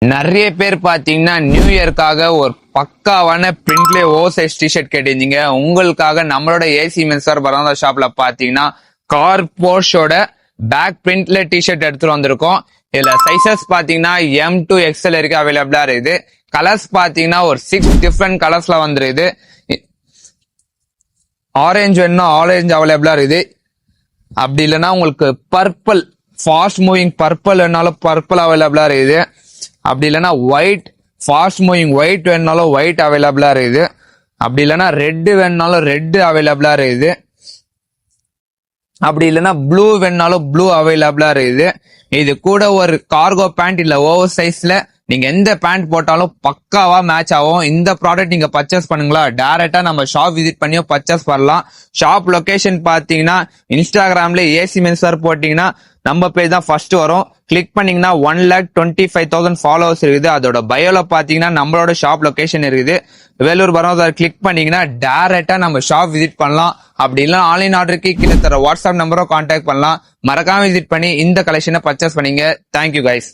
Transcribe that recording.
நிறைய பேர் பாத்தீங்கன்னா நியூ இயர்க்காக ஒரு பக்காவான பிரிண்ட்ல ஓவர்சைஸ் டிஷர்ட் கேட்டிருந்தீங்க. உங்களுக்காக நம்மளோட ஏசி மென்ஸ்வேர் பரந்தா ஷாப்ல பாத்தீங்கன்னா கார் போர்ஷோட பேக் பிரிண்ட்ல டிஷர்ட் எடுத்துட்டு வந்திருக்கோம். இதுல சைசஸ் பாத்தீங்கன்னா எம் டு எக்ஸ்எல் வரைக்கும் அவைலபிளா இருக்குது. கலர்ஸ் பாத்தீங்கன்னா ஒரு 6 டிஃப்ரெண்ட் கலர்ஸ்ல வந்துருது. ஆரஞ்சு வேணும்னா ஆரஞ்சு அவைலபிளா இருக்குது. அப்படி இல்லைன்னா உங்களுக்கு பர்பிள் ஃபாஸ்ட் மூவிங் பர்பிள் வேணாலும் பர்பிள் அவைலபிளா இருக்குது. அப்படி இல்லைன்னா ஒயிட் ஃபாஸ்ட் மூவிங் ஒயிட் வேணுனாலும் ஒயிட் அவைலபிளா இருக்குது. அப்படி இல்லைன்னா ரெட் வேணுனாலும் ரெட் அவைலபிளா இருக்குது. அப்படி இல்லைன்னா ப்ளூ வேணுனாலும் ப்ளூ அவைலபிளா இருக்குது. இது கூட ஒரு கார்கோ பேண்ட் இல்ல ஓவர் சைஸ்ல நீங்க எந்த பேண்ட் போட்டாலும் பக்காவா மேட்ச் ஆகும். இந்த ப்ராடக்ட் நீங்க பர்ச்சேஸ் பண்ணுங்களா, டைரக்டா நம்ம ஷாப் விசிட் பண்ணியோ பர்ச்சேஸ் பண்ணலாம். ஷாப் லொகேஷன் பாத்தீங்கன்னா இன்ஸ்டாகிராம்ல ஏசி மென்ஸ்வேர் போட்டீங்கன்னா நம்ம பேஜ் தான் ஃபர்ஸ்ட் வரும். கிளிக் பண்ணீங்கன்னா 1,25,000 ஃபாலோவர்ஸ் இருக்குது. அதோட பயோல பாத்தீங்கன்னா நம்மளோட ஷாப் லொகேஷன் இருக்குது. வேலூர் பரமதார் கிளிக் பண்ணீங்கன்னா டைரக்டா நம்ம ஷாப் விசிட் பண்ணலாம். அப்படி இல்ல ஆன்லைன் ஆர்டருக்கு கீழே தர வாட்ஸ்அப் நம்பரோ கான்டாக்ட் பண்ணலாம். மறக்காம விசிட் பண்ணி இந்த கலெக்ஷனை பர்ச்சேஸ் பண்ணீங்க. Thank you guys.